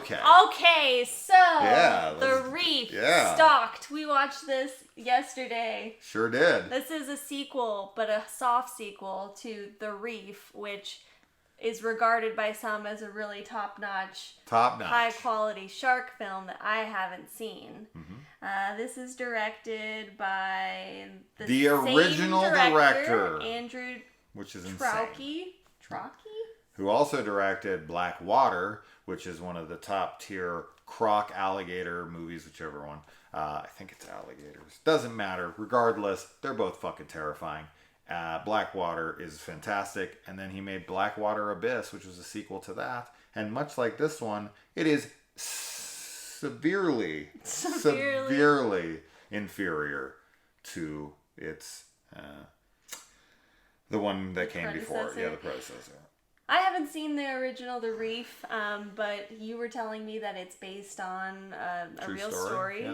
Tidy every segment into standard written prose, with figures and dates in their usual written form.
Okay. Okay, so The Reef, Stalked. We watched this yesterday. Sure did. This is a sequel, but a soft sequel to The Reef, which is regarded by some as a really top-notch, high-quality shark film that I haven't seen. Mm-hmm. This is directed by the original director, Andrew, which is Traucki, who also directed Black Water, which is one of the top-tier croc alligator movies, whichever one. I think it's alligators. Doesn't matter. Regardless, they're both fucking terrifying. Blackwater is fantastic, and then he made Blackwater Abyss, which was a sequel to that, and much like this one, it is severely inferior to its the one that came before. Yeah, the predecessor. I haven't seen the original The Reef, but you were telling me that it's based on a real story,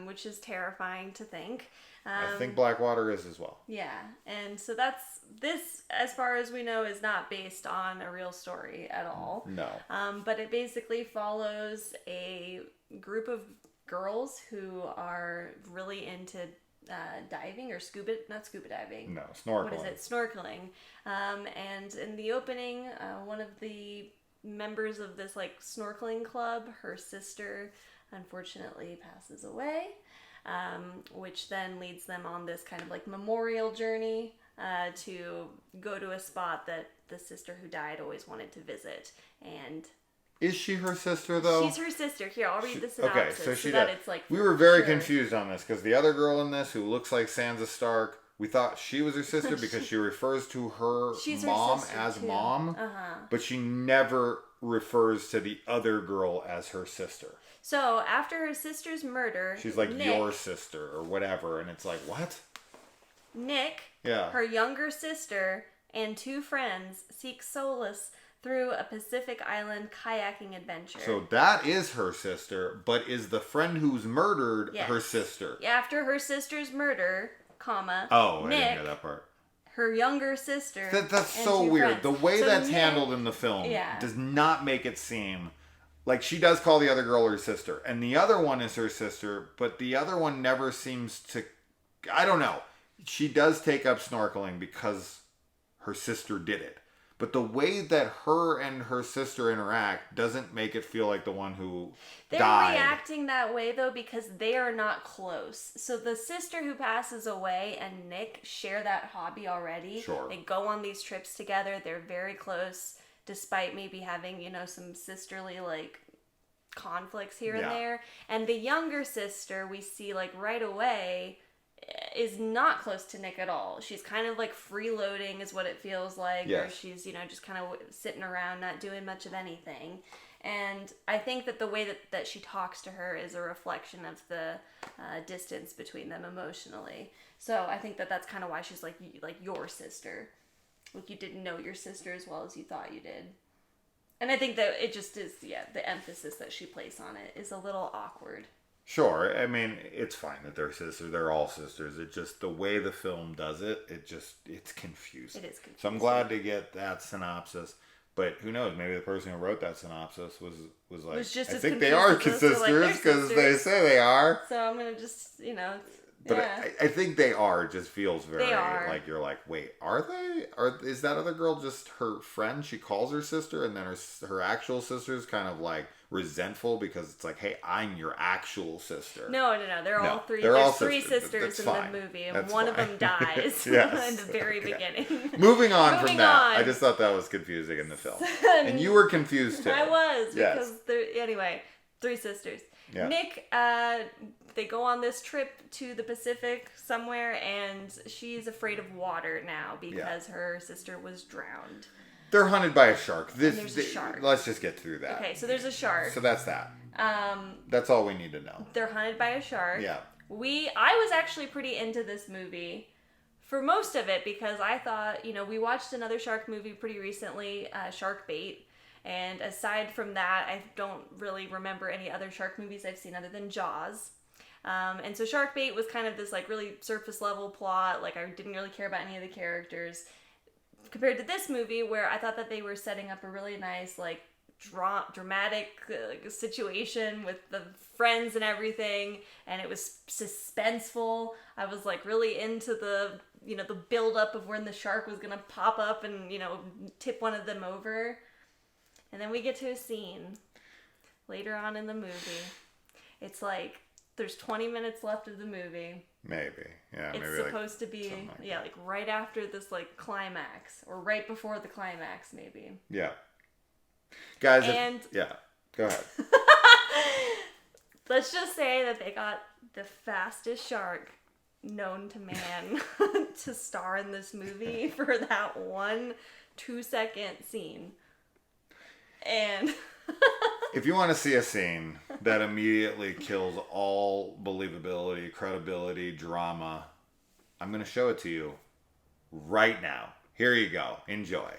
which is terrifying to think. I think Blackwater is as well. Yeah, and so this, as far as we know, is not based on a real story at all. No. But it basically follows a group of girls who are really into diving or not scuba diving. No, snorkeling. What is it? Snorkeling. And in the opening, one of the members of this snorkeling club, her sister, unfortunately passes away. Which then leads them on this kind of memorial journey to go to a spot that the sister who died always wanted to visit. And is she her sister, though? She's her sister. Here, I'll read the synopsis. Okay, so that it's we were very confused on this because the other girl in this who looks like Sansa Stark, we thought she was her sister because she refers to her mom as mom, but she never refers to the other girl as her sister. So, after her sister's murder... She's like, Nick, your sister, or whatever, and it's like, what? Nick, her younger sister, and two friends seek solace through a Pacific Island kayaking adventure. So that is her sister, but is the friend who's murdered her sister? After her sister's murder, Nick, I didn't hear that part. Her younger sister. That's so weird. Friends. The way that's handled in the film does not make it seem... Like, she does call the other girl her sister. And the other one is her sister, but the other one never seems to... I don't know. She does take up snorkeling because her sister did it. But the way that her and her sister interact doesn't make it feel like the one who died. They're reacting that way, though, because they are not close. So the sister who passes away and Nick share that hobby already. Sure. They go on these trips together. They're very close. Despite maybe having, some sisterly, conflicts here and there. And the younger sister, we see, right away, is not close to Nick at all. She's kind of, freeloading is what it feels like. Yes. Or she's, just kind of sitting around, not doing much of anything. And I think that the way that she talks to her is a reflection of the distance between them emotionally. So I think that that's kind of why she's, your sister. You didn't know your sister as well as you thought you did. And I think that it just is, the emphasis that she places on it is a little awkward. Sure. I mean, it's fine that they're sisters. They're all sisters. It just, the way the film does it, it's confusing. It is confusing. So I'm glad to get that synopsis. But who knows? Maybe the person who wrote that synopsis was like, just I think they are sisters because they say they are. So I'm going to just, But I think they are. It just feels very you're like, wait, are they? Is that other girl just her friend? She calls her sister, and then her actual sister's kind of resentful because it's like, hey, I'm your actual sister. No. They're all three. There's three sisters in the movie, and one of them dies in the very beginning. Moving on from that, I just thought that was confusing in the film, and you were confused too. I was because anyway, three sisters. Yeah. Nick, they go on this trip to the Pacific somewhere, and she's afraid of water now because her sister was drowned. They're hunted by a shark. There's a shark. Let's just get through that. Okay, so there's a shark. So that's that. That's all we need to know. They're hunted by a shark. Yeah. I was actually pretty into this movie for most of it because I thought, we watched another shark movie pretty recently, Shark Bait. And aside from that, I don't really remember any other shark movies I've seen other than Jaws. And so Shark Bait was kind of this really surface level plot. I didn't really care about any of the characters. Compared to this movie where I thought that they were setting up a really nice dramatic situation with the friends and everything, and it was suspenseful. I was like really into the build up of when the shark was gonna pop up and tip one of them over. And then we get to a scene later on in the movie. It's like there's 20 minutes left of the movie. Maybe. Yeah, it's maybe supposed to be like right after this like climax, or right before the climax maybe. Yeah. Guys, go ahead. Let's just say that they got the fastest shark known to man to star in this movie for that 1 2-second scene. And if you want to see a scene that immediately kills all believability, credibility, drama, I'm going to show it to you right now. Here you go. Enjoy.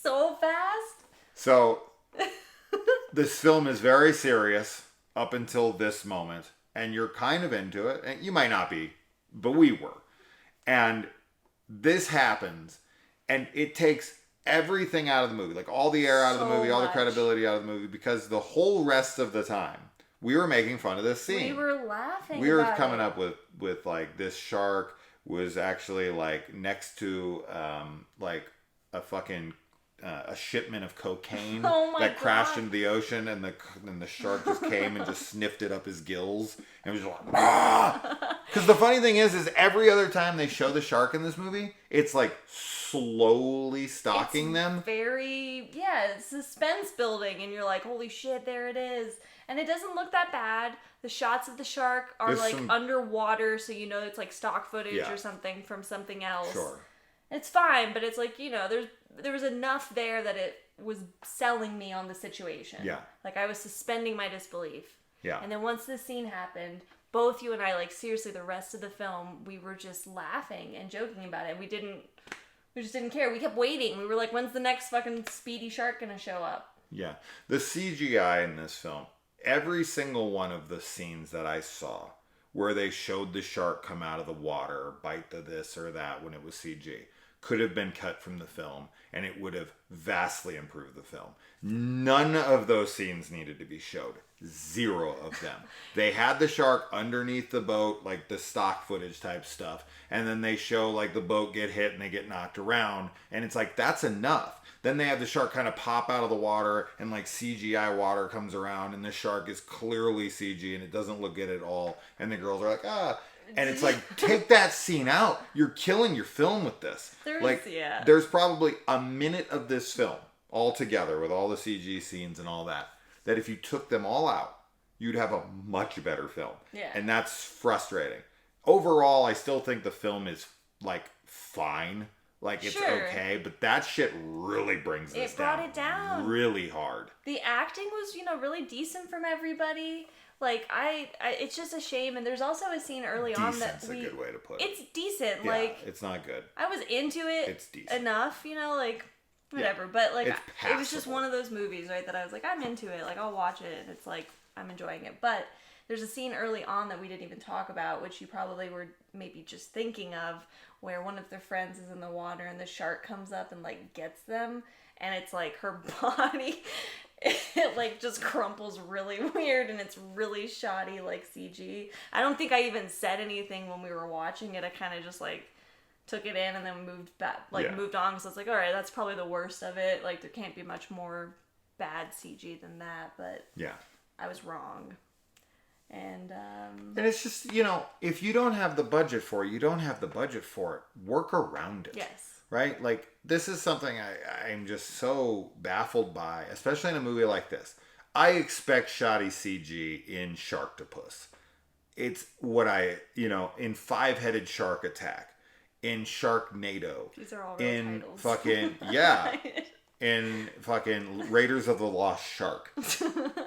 So fast. So this film is very serious up until this moment, and you're kind of into it, and you might not be, but we were. And this happens, and it takes everything out of the movie, like all the air out of the movie, all the credibility out of the movie, because the whole rest of the time we were making fun of this scene. We were laughing. We were coming up with like this shark was actually like next to like a fucking a shipment of cocaine that crashed into the ocean, and the shark just came and just sniffed it up his gills and was just like, ah! Because the funny thing is every other time they show the shark in this movie, it's like slowly stalking them. Very, it's suspense building, and you're like, holy shit, there it is. And it doesn't look that bad. The shots of the shark are underwater, so it's like stock footage or something from something else. Sure. It's fine, but it's like, there was enough there that it was selling me on the situation. Yeah. Like, I was suspending my disbelief. Yeah. And then once this scene happened, both you and I, like, seriously, the rest of the film, we were just laughing and joking about it. We just didn't care. We kept waiting. We were like, when's the next fucking speedy shark gonna show up? Yeah. The CGI in this film, every single one of the scenes that I saw where they showed the shark come out of the water or bite to this or that when it was CG, could have been cut from the film, and it would have vastly improved the film. None of those scenes needed to be showed. Zero of them. They had the shark underneath the boat, like the stock footage type stuff, and then they show like the boat get hit and they get knocked around, and it's like, that's enough. Then they have the shark kind of pop out of the water, and like CGI water comes around, and the shark is clearly CG, and it doesn't look good at all, and the girls are like, ah. And it's like, take that scene out. You're killing your film with this. There's probably a minute of this film all together with all the CG scenes and all that if you took them all out, you'd have a much better film. Yeah. And that's frustrating. Overall, I still think the film is like fine. Like, it's okay, but that shit really brings this down. It brought it down. Really hard. The acting was, really decent from everybody. Like, it's just a shame. And there's also a scene early on that Decent's a good way to put it. It's decent. Yeah, like, it's not good. I was into it. It's decent enough, like, whatever. Yeah, but, like, it was just one of those movies, right, that I was like, I'm into it. Like, I'll watch it. And it's like, I'm enjoying it. But there's a scene early on that we didn't even talk about, which you probably were maybe just thinking of, where one of their friends is in the water and the shark comes up and, like, gets them. And it's like her body, it like just crumples really weird, and it's really shoddy, like CG. I don't think I even said anything when we were watching it. I kind of just like took it in and then moved back, moved on, because I was like, all right, that's probably the worst of it. Like, there can't be much more bad CG than that. But yeah, I was wrong. And it's just, if you don't have the budget for it, you don't have the budget for it. Work around it. Yes. Right? Like, this is something I'm just so baffled by, especially in a movie like this. I expect shoddy CG in Sharktopus. It's what in Five-Headed Shark Attack, in Sharknado. These are all real in titles. Fucking, yeah. In fucking Raiders of the Lost Shark.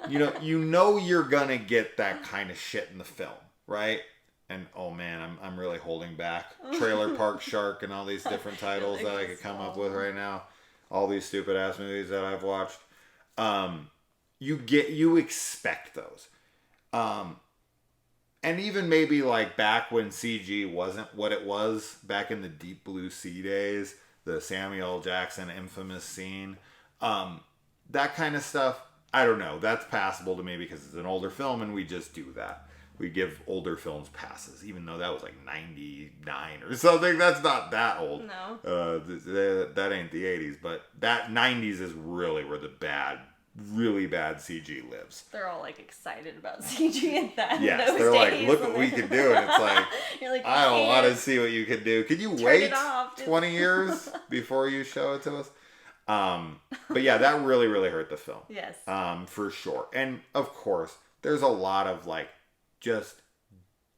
You're gonna get that kind of shit in the film, right? And oh man, I'm really holding back. Trailer Park Shark and all these different titles that I could come up with right now. All these stupid ass movies that I've watched. you expect those. And even maybe like back when CG wasn't what it was, back in the Deep Blue Sea days, the Samuel L. Jackson infamous scene, that kind of stuff, I don't know. That's passable to me because it's an older film and we just do that. We give older films passes, even though that was like 99 or something. That's not that old. No. That ain't the 80s, but that 90s is really where the really bad CG lives. They're all like excited about CG in that. Yes, they're like, look what we can do, and it's like, you're like, I don't want to see what you can do. Can you wait 20 years before you show it to us? But yeah, that really, really hurt the film. Yes. For sure. And of course, there's a lot of like just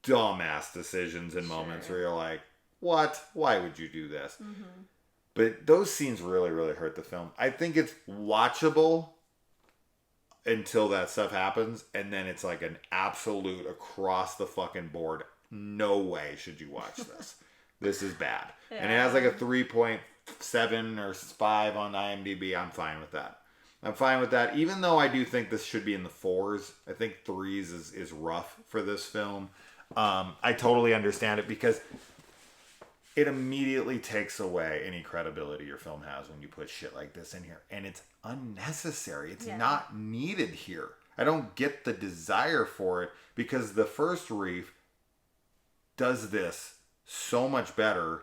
dumbass decisions and moments where you're like, what? Why would you do this? Mm-hmm. But those scenes really, really hurt the film. I think it's watchable until that stuff happens, and then it's like an absolute across the fucking board. No way should you watch this. This is bad. Yeah. And it has like a 3.7 or 5 on IMDb. I'm fine with that. Even though I do think this should be in the 4s. I think 3s is rough for this film. I totally understand it because it immediately takes away any credibility your film has when you put shit like this in here. And it's unnecessary. It's not needed here. I don't get the desire for it because the first Reef does this so much better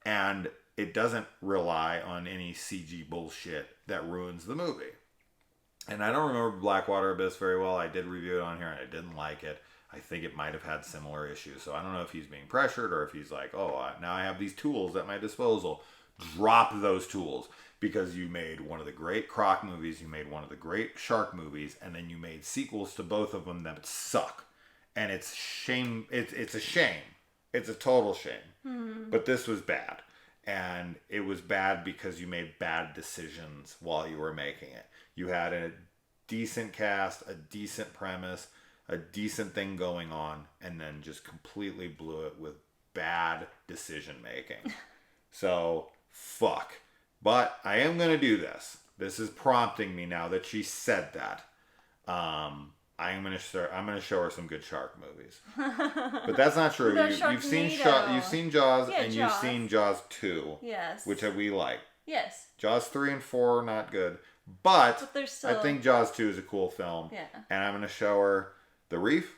and it doesn't rely on any CG bullshit that ruins the movie. And I don't remember Blackwater Abyss very well. I did review it on here and I didn't like it. I think it might have had similar issues. So I don't know if he's being pressured or if he's like, oh, now I have these tools at my disposal. Drop those tools because you made one of the great Croc movies, you made one of the great Shark movies, and then you made sequels to both of them that suck. And it's shame. It's a shame. It's a total shame. Mm-hmm. But this was bad. And it was bad because you made bad decisions while you were making it. You had a decent cast, a decent premise, a decent thing going on, and then just completely blew it with bad decision making. So, fuck. But I am going to do this. This is prompting me now that she said that. I'm going to show her some good shark movies. But that's not true. You've seen Jaws and you've seen Jaws 2. Yes. Which we like. Yes. Jaws 3 and 4 are not good. But still... I think Jaws 2 is a cool film. Yeah. And I'm going to show her The Reef.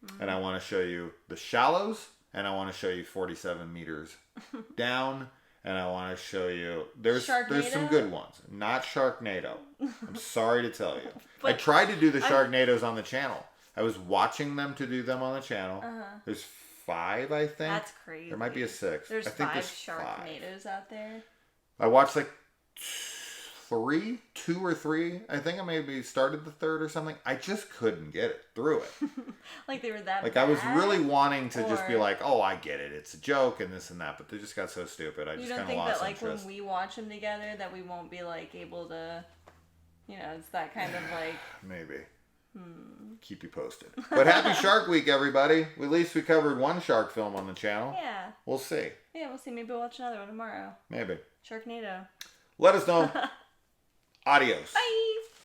Mm-hmm. And I want to show you The Shallows. And I want to show you 47 meters down. And I want to show you there's some good ones. Not Sharknado. I'm sorry to tell you. I tried to do the Sharknados on the channel. I was watching them to do them on the channel. Uh-huh. There's 5, I think. That's crazy. There might be a 6th. There's 5 Sharknados out there. I watched like 2 or 3. I think I maybe started the 3rd or something. I just couldn't get it through it. Like they were that like bad? I was really wanting to just be like, oh, I get it. It's a joke and this and that. But they just got so stupid. I just kind of lost interest. You don't think that like when we watch them together that we won't be like able to, it's that kind of like... Maybe. Keep you posted. But happy Shark Week, everybody. At least we covered one shark film on the channel. Yeah. We'll see. Yeah, we'll see. Maybe we'll watch another one tomorrow. Maybe. Sharknado. Let us know. Adios. Bye.